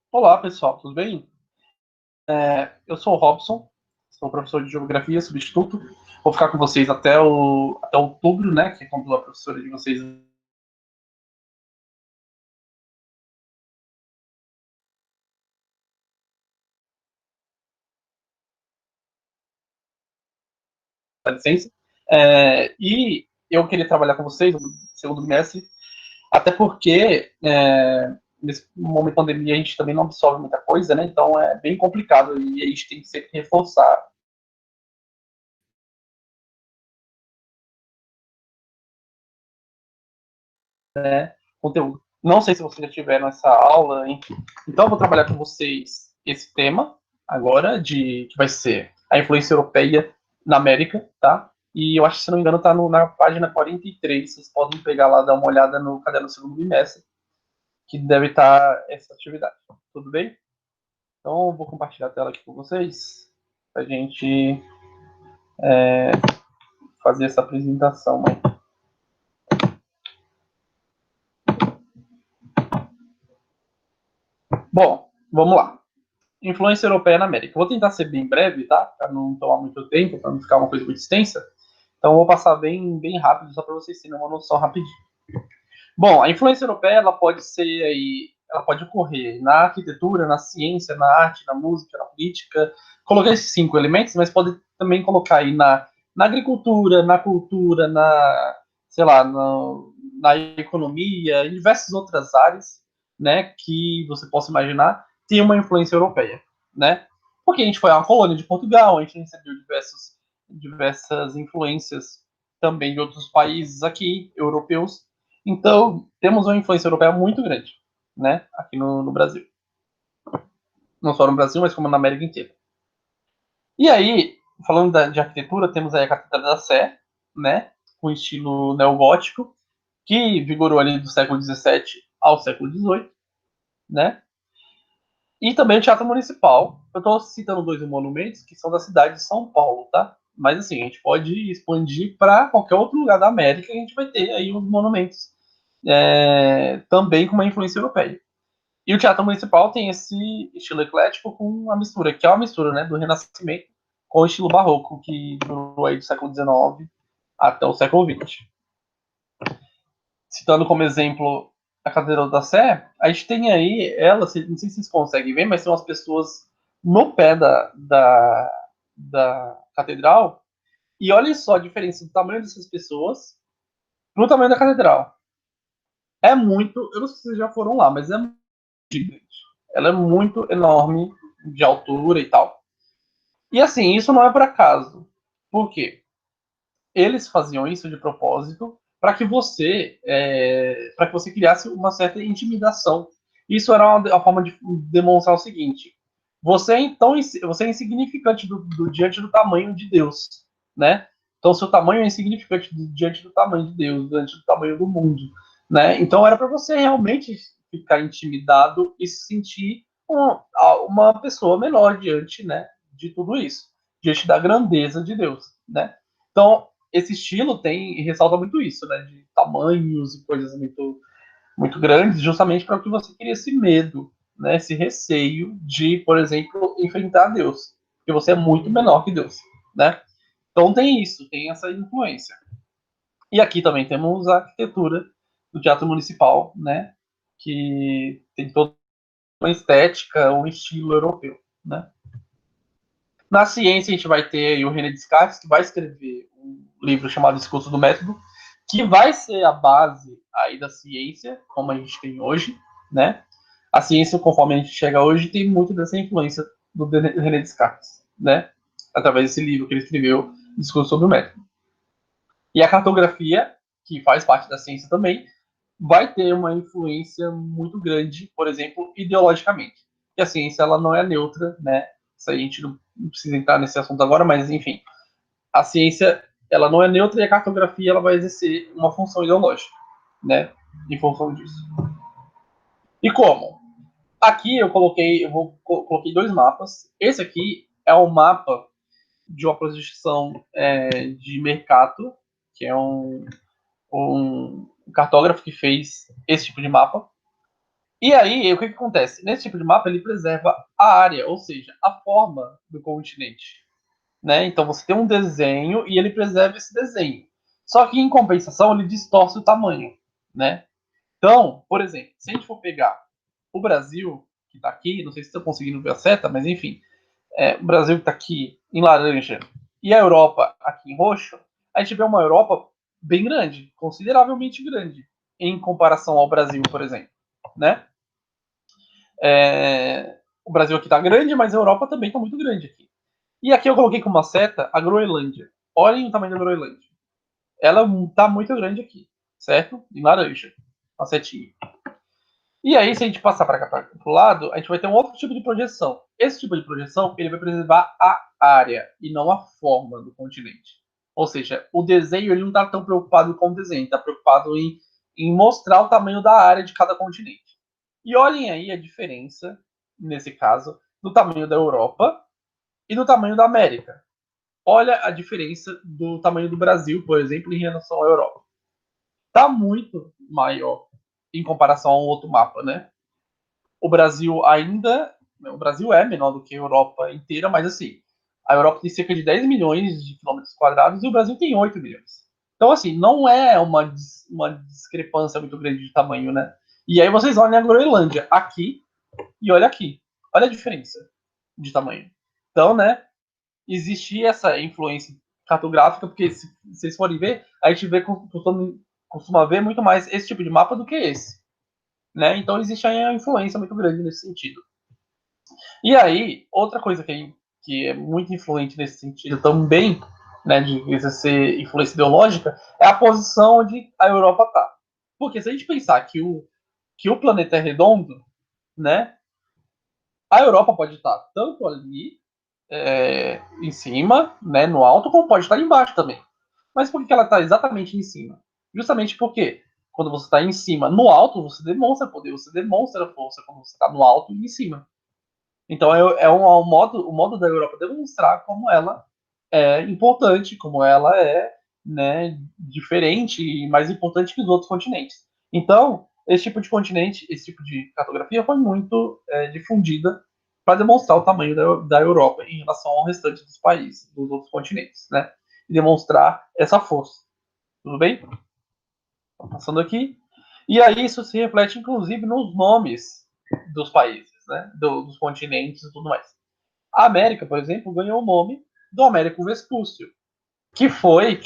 Olá, pessoal, tudo bem? Eu sou o Robson, sou professor de Geografia, substituto. Vou ficar com vocês até outubro, né? Que é quando a professora de vocês dá licença. E eu queria trabalhar com vocês no segundo bimestre, até porque nesse momento de pandemia a gente também não absorve muita coisa, né? Então é bem complicado e a gente tem que sempre reforçar, né, conteúdo. Não sei se vocês já tiveram essa aula, enfim. Então eu vou trabalhar com vocês esse tema agora, que vai ser a influência europeia na América, tá? E eu acho que, se não me engano, está na página 43. Vocês podem pegar lá, dar uma olhada no caderno do segundo bimestre, que deve estar essa atividade. Tudo bem? Então eu vou compartilhar a tela aqui com vocês, para a gente fazer essa apresentação aí. Bom, vamos lá. Influência europeia na América. Vou tentar ser bem breve, tá? Para não tomar muito tempo, para não ficar uma coisa muito extensa. Então, vou passar bem rápido, só para vocês terem uma noção rapidinho. Bom, a influência europeia ela pode ser aí, ela pode ocorrer na arquitetura, na ciência, na arte, na música, na política. Coloquei esses 5 elementos, mas pode também colocar aí na agricultura, na cultura, sei lá, na economia, em diversas outras áreas, né, que você possa imaginar, tem uma influência europeia, né? Porque a gente foi uma colônia de Portugal, a gente recebeu diversas influências também de outros países aqui, europeus. Então, temos uma influência europeia muito grande, né, aqui no Brasil. Não só no Brasil, mas como na América inteira. E aí, falando de arquitetura, temos aí a Catedral da Sé, né, com estilo neogótico, que vigorou ali do século XVII ao século XVIII, né? E também o Teatro Municipal. Eu estou citando dois monumentos que são da cidade de São Paulo, tá? Mas assim, a gente pode expandir para qualquer outro lugar da América e a gente vai ter aí uns monumentos também com uma influência europeia. E o Teatro Municipal tem esse estilo eclético com uma mistura, que é uma mistura, né, do Renascimento com o estilo barroco, que durou aí do século XIX até o século XX. Citando como exemplo a Catedral da Sé, a gente tem aí ela, não sei se vocês conseguem ver, mas tem umas pessoas no pé da catedral, e olha só a diferença do tamanho dessas pessoas pro tamanho da catedral. É muito, eu não sei se vocês já foram lá, mas é muito gigante. Ela é muito enorme de altura e tal. E assim, isso não é por acaso. Por quê? Eles faziam isso de propósito para que você criasse uma certa intimidação. Isso era uma forma de demonstrar o seguinte: você é insignificante diante do tamanho de Deus, né? Então seu tamanho é insignificante diante do tamanho de Deus, diante do tamanho do mundo, né? Então era para você realmente ficar intimidado e se sentir uma pessoa menor diante, né, de tudo isso, diante da grandeza de Deus, né? Então esse estilo ressalta muito isso, né? De tamanhos e coisas muito grandes, justamente para que você crie esse medo, né? Esse receio de, por exemplo, enfrentar Deus, porque você é muito menor que Deus, né? Então tem isso, tem essa influência. E aqui também temos a arquitetura do Teatro Municipal, né? Que tem toda uma estética, um estilo europeu, né? Na ciência, a gente vai ter o René Descartes, que vai escrever um livro chamado Discurso do Método, que vai ser a base aí da ciência, como a gente tem hoje, né? A ciência, conforme a gente chega hoje, tem muito dessa influência do René Descartes, né? Através desse livro que ele escreveu, Discurso sobre o Método. E a cartografia, que faz parte da ciência também, vai ter uma influência muito grande, por exemplo, ideologicamente. E a ciência ela não é neutra, né? Isso aí a gente não precisa entrar nesse assunto agora, mas enfim, a ciência ela não é neutra e a cartografia ela vai exercer uma função ideológica, né? Em função disso. E como? Aqui coloquei dois mapas. Esse aqui é um mapa de uma projeção de Mercator, que é um cartógrafo que fez esse tipo de mapa. E aí, o que acontece? Nesse tipo de mapa, ele preserva a área, ou seja, a forma do continente. Né? Então você tem um desenho e ele preserva esse desenho. Só que em compensação ele distorce o tamanho, né? Então, por exemplo, se a gente for pegar o Brasil, que está aqui, não sei se estão conseguindo ver a seta, mas enfim, o Brasil que está aqui em laranja e a Europa aqui em roxo, a gente vê uma Europa bem grande, consideravelmente grande, em comparação ao Brasil, por exemplo, né? O Brasil aqui está grande, mas a Europa também está muito grande aqui. E aqui eu coloquei com uma seta a Groenlândia. Olhem o tamanho da Groenlândia. Ela está muito grande aqui, certo? Em laranja, uma setinha. E aí, se a gente passar para cá para o lado, a gente vai ter um outro tipo de projeção. Esse tipo de projeção ele vai preservar a área e não a forma do continente. Ou seja, o desenho ele não está tão preocupado com o desenho, está preocupado em mostrar o tamanho da área de cada continente. E olhem aí a diferença, nesse caso, do tamanho da Europa e do tamanho da América. Olha a diferença do tamanho do Brasil, por exemplo, em relação à Europa. Está muito maior em comparação a um outro mapa, né? O Brasil ainda. O Brasil é menor do que a Europa inteira, mas assim, a Europa tem cerca de 10 milhões de quilômetros quadrados e o Brasil tem 8 milhões. Então, assim, não é uma discrepância muito grande de tamanho, né? E aí vocês olham a Groenlândia aqui e olha aqui. Olha a diferença de tamanho. Então, né, existia essa influência cartográfica, porque se vocês forem ver, a gente vê, costuma ver muito mais esse tipo de mapa do que esse. Né? Então existe aí uma influência muito grande nesse sentido. E aí, outra coisa que é muito influente nesse sentido também, né, de exercer influência ideológica, é a posição onde a Europa está. Porque se a gente pensar que o planeta é redondo, né, a Europa pode estar tanto ali em cima, né, no alto, como pode estar embaixo também. Mas por que ela está exatamente em cima? Justamente porque quando você está em cima, no alto, você demonstra poder, você demonstra força quando você está no alto e em cima. Então o modo da Europa demonstrar como ela é importante, como ela é, né, diferente e mais importante que os outros continentes. Então, esse tipo de continente, esse tipo de cartografia foi muito difundida para demonstrar o tamanho da Europa em relação ao restante dos países, dos outros continentes, né? E demonstrar essa força. Tudo bem? Passando aqui. E aí isso se reflete, inclusive, nos nomes dos países, né? Dos continentes e tudo mais. A América, por exemplo, ganhou o nome do Américo Vespúcio, que foi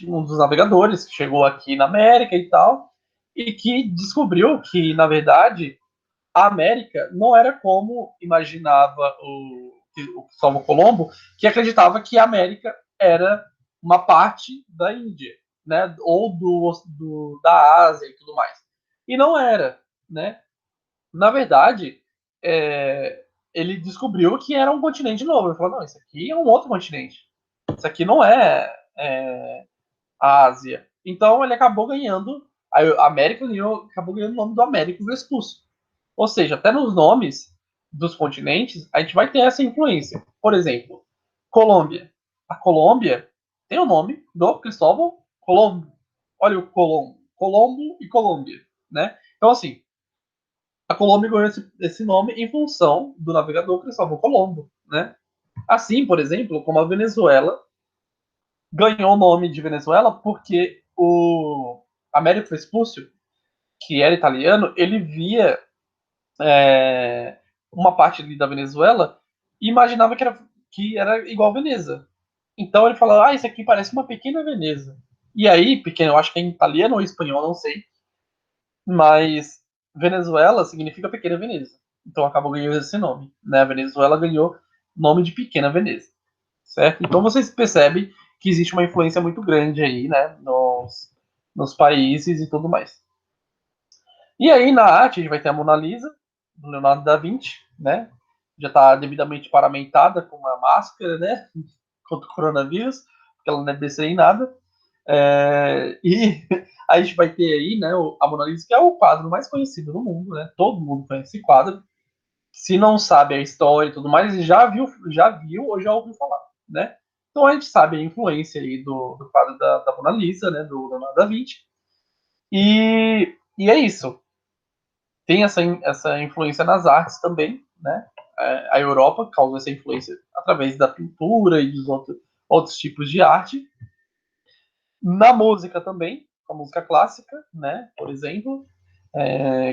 um dos navegadores que chegou aqui na América e tal, e que descobriu que, na verdade, a América não era como imaginava o Cristóvão Colombo, que acreditava que a América era uma parte da Índia, né, ou da Ásia e tudo mais. E não era, né? Na verdade, ele descobriu que era um continente novo. Ele falou, não, isso aqui é um outro continente. Isso aqui não é a Ásia. Então ele acabou ganhando, a América acabou ganhando o nome do Américo Vespúcio. Ou seja, até nos nomes dos continentes, a gente vai ter essa influência. Por exemplo, Colômbia. A Colômbia tem o nome do Cristóvão Colombo. Olha o Colombo. Colombo e Colômbia. Né? Então, assim, a Colômbia ganhou esse nome em função do navegador Cristóvão Colombo. Né? Assim, por exemplo, como a Venezuela ganhou o nome de Venezuela porque o Américo Vespúcio, que era italiano, ele via uma parte ali da Venezuela e imaginava que era igual a Veneza. Então ele falou, isso aqui parece uma pequena Veneza. E aí, pequeno, eu acho que é em italiano ou espanhol, não sei, mas Venezuela significa pequena Veneza. Então acabou ganhando esse nome. Né? A Venezuela ganhou nome de pequena Veneza. Certo? Então vocês percebem que existe uma influência muito grande aí, né, nos países e tudo mais. E aí na arte a gente vai ter a Mona Lisa, do Leonardo da Vinci, né? Já está devidamente paramentada com uma máscara, né? Contra o coronavírus, porque ela não é besteira em nada. E a gente vai ter aí, né, a Mona Lisa, que é o quadro mais conhecido do mundo, né? Todo mundo conhece esse quadro. Se não sabe a história e tudo mais, já viu ou já ouviu falar, né? Então a gente sabe a influência aí do quadro da Mona Lisa, né, do Leonardo da Vinci. E é isso. tem essa influência nas artes também, né? A Europa causa essa influência através da pintura e dos outros tipos de arte. Na música também, a música clássica, né? Por exemplo,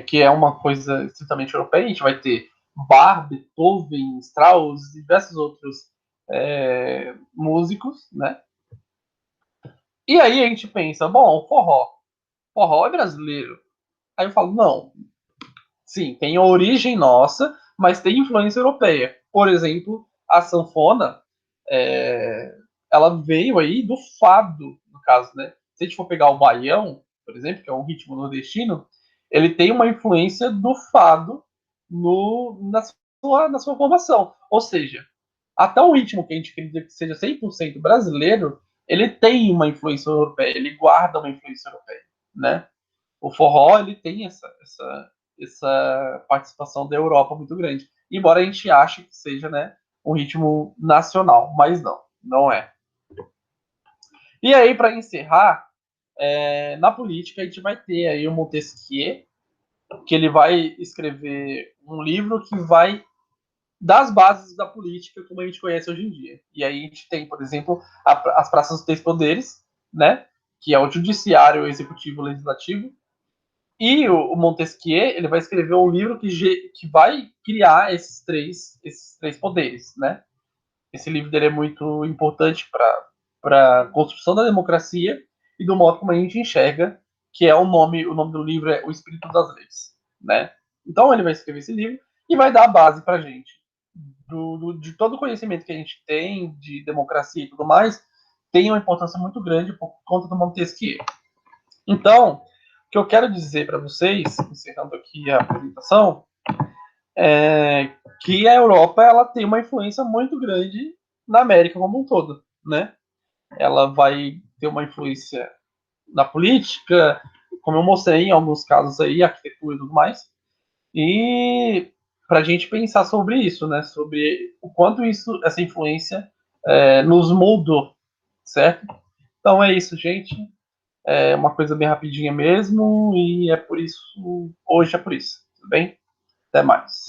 que é uma coisa estritamente europeia. A gente vai ter Bach, Beethoven, Strauss e diversos outros músicos, né? E aí a gente pensa, bom, forró é brasileiro. Aí eu falo, não, sim, tem origem nossa, mas tem influência europeia. Por exemplo, a sanfona, é, ela veio aí do fado, no caso, né? Se a gente for pegar o baião, por exemplo, que é um ritmo nordestino, ele tem uma influência do fado na sua formação. Ou seja, até o ritmo que a gente acredita que seja 100% brasileiro, ele tem uma influência europeia, ele guarda uma influência europeia, né? O forró, ele tem essa participação da Europa muito grande. Embora a gente ache que seja, né, um ritmo nacional, mas não é. E aí, para encerrar, na política a gente vai ter aí o Montesquieu, que ele vai escrever um livro que vai das bases da política como a gente conhece hoje em dia. E aí a gente tem, por exemplo, as praças dos três poderes, né, que é o judiciário, o executivo, o legislativo. E o Montesquieu, ele vai escrever um livro que vai criar esses três poderes, né? Esse livro dele é muito importante para a construção da democracia e do modo como a gente enxerga, que é o nome do livro é O Espírito das Leis, né? Então ele vai escrever esse livro e vai dar a base para a gente de todo o conhecimento que a gente tem de democracia e tudo mais, tem uma importância muito grande por conta do Montesquieu. Então, o que eu quero dizer para vocês, encerrando aqui a apresentação, é que a Europa ela tem uma influência muito grande na América como um todo, né? Ela vai ter uma influência na política, como eu mostrei em alguns casos aí, arquitetura e tudo mais, e para a gente pensar sobre isso, né? Sobre o quanto essa influência nos moldou, certo? Então é isso, gente. É uma coisa bem rapidinha mesmo, e é por isso, hoje é por isso. Tudo bem? Até mais.